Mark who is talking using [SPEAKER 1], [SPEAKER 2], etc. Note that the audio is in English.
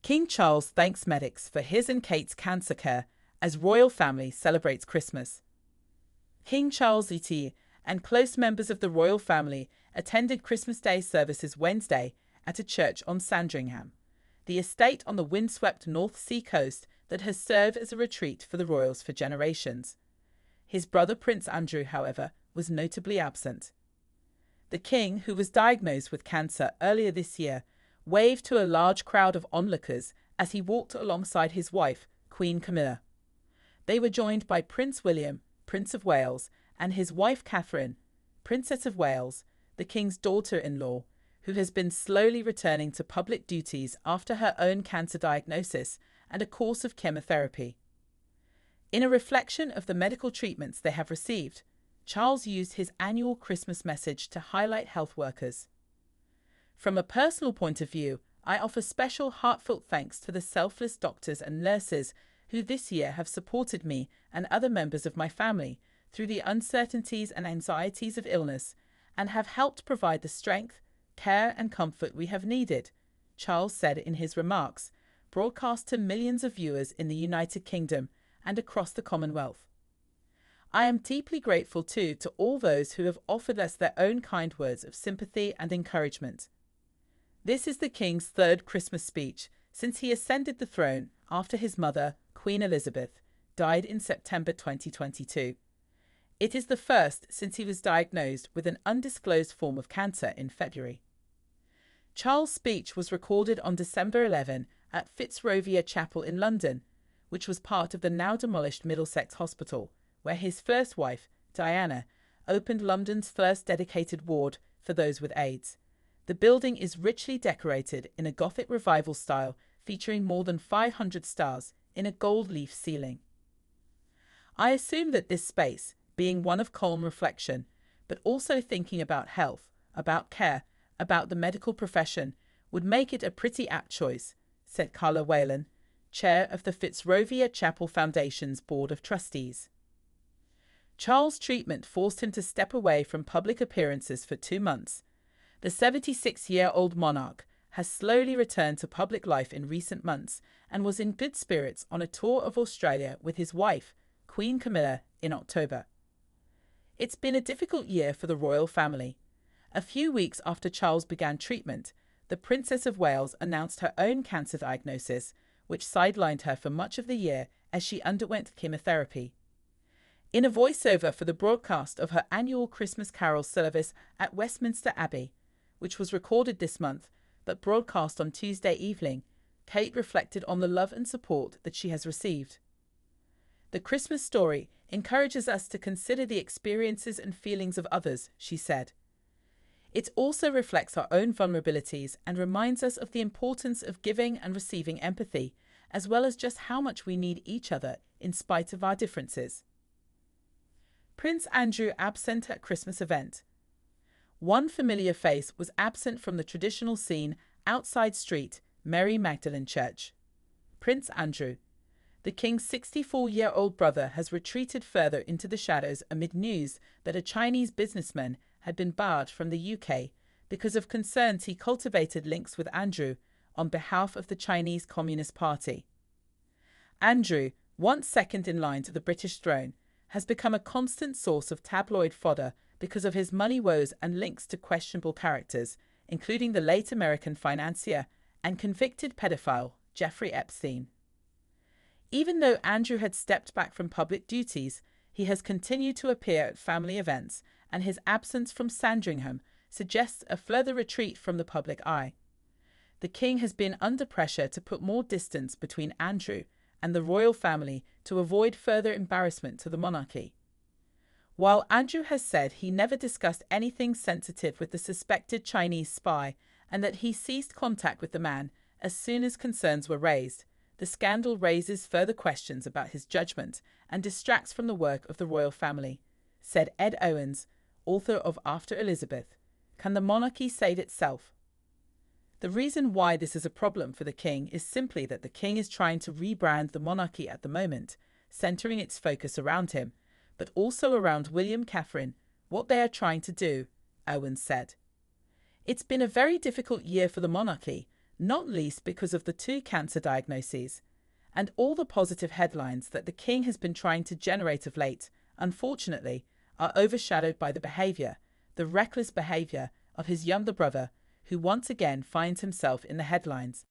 [SPEAKER 1] King Charles thanks medics for his and Kate's cancer care as royal family celebrates Christmas. King Charles II and close members of the royal family attended Christmas Day services Wednesday at a church on Sandringham, the estate on the windswept North Sea coast that has served as a retreat for the royals for generations. His brother Prince Andrew, however, was notably absent. The king, who was diagnosed with cancer earlier this year, waved to a large crowd of onlookers as he walked alongside his wife, Queen Camilla. They were joined by Prince William, Prince of Wales, and his wife Catherine, Princess of Wales, the king's daughter-in-law, who has been slowly returning to public duties after her own cancer diagnosis and a course of chemotherapy. In a reflection of the medical treatments they have received, Charles used his annual Christmas message to highlight health workers. From a personal point of view, I offer special heartfelt thanks to the selfless doctors and nurses who this year have supported me and other members of my family through the uncertainties and anxieties of illness and have helped provide the strength, care and comfort we have needed, Charles said in his remarks, broadcast to millions of viewers in the United Kingdom and across the Commonwealth. I am deeply grateful too to all those who have offered us their own kind words of sympathy and encouragement. This is the King's third Christmas speech since he ascended the throne after his mother, Queen Elizabeth, died in September 2022. It is the first since he was diagnosed with an undisclosed form of cancer in February. Charles' speech was recorded on December 11 at Fitzrovia Chapel in London, which was part of the now-demolished Middlesex Hospital, where his first wife, Diana, opened London's first dedicated ward for those with AIDS. The building is richly decorated in a Gothic revival style featuring more than 500 stars in a gold leaf ceiling. I assume that this space, being one of calm reflection, but also thinking about health, about care, about the medical profession, would make it a pretty apt choice, said Carla Whalen, chair of the Fitzrovia Chapel Foundation's Board of Trustees. Charles' treatment forced him to step away from public appearances for 2 months. The 76-year-old monarch has slowly returned to public life in recent months and was in good spirits on a tour of Australia with his wife, Queen Camilla, in October. It's been a difficult year for the royal family. A few weeks after Charles began treatment, the Princess of Wales announced her own cancer diagnosis, which sidelined her for much of the year as she underwent chemotherapy. In a voiceover for the broadcast of her annual Christmas Carol service at Westminster Abbey, which was recorded this month but broadcast on Tuesday evening, Kate reflected on the love and support that she has received. The Christmas story encourages us to consider the experiences and feelings of others, she said. It also reflects our own vulnerabilities and reminds us of the importance of giving and receiving empathy, as well as just how much we need each other in spite of our differences. Prince Andrew absent at Christmas event. One familiar face was absent from the traditional scene outside St. Mary Magdalene Church. Prince Andrew, the King's 64-year-old brother, has retreated further into the shadows amid news that a Chinese businessman had been barred from the UK because of concerns he cultivated links with Andrew on behalf of the Chinese Communist Party. Andrew, once second in line to the British throne, has become a constant source of tabloid fodder because of his money woes and links to questionable characters, including the late American financier and convicted pedophile Jeffrey Epstein. Even though Andrew had stepped back from public duties, he has continued to appear at family events, and his absence from Sandringham suggests a further retreat from the public eye. The king has been under pressure to put more distance between Andrew and the royal family to avoid further embarrassment to the monarchy. While Andrew has said he never discussed anything sensitive with the suspected Chinese spy and that he ceased contact with the man as soon as concerns were raised, the scandal raises further questions about his judgment and distracts from the work of the royal family, said Ed Owens, author of After Elizabeth, Can the Monarchy Save Itself? The reason why this is a problem for the king is simply that the king is trying to rebrand the monarchy at the moment, centering its focus around him, but also around William Catherine, what they are trying to do, Owens said. It's been a very difficult year for the monarchy, not least because of the 2 cancer diagnoses, and all the positive headlines that the king has been trying to generate of late, unfortunately, are overshadowed by the reckless behaviour of his younger brother, who once again finds himself in the headlines.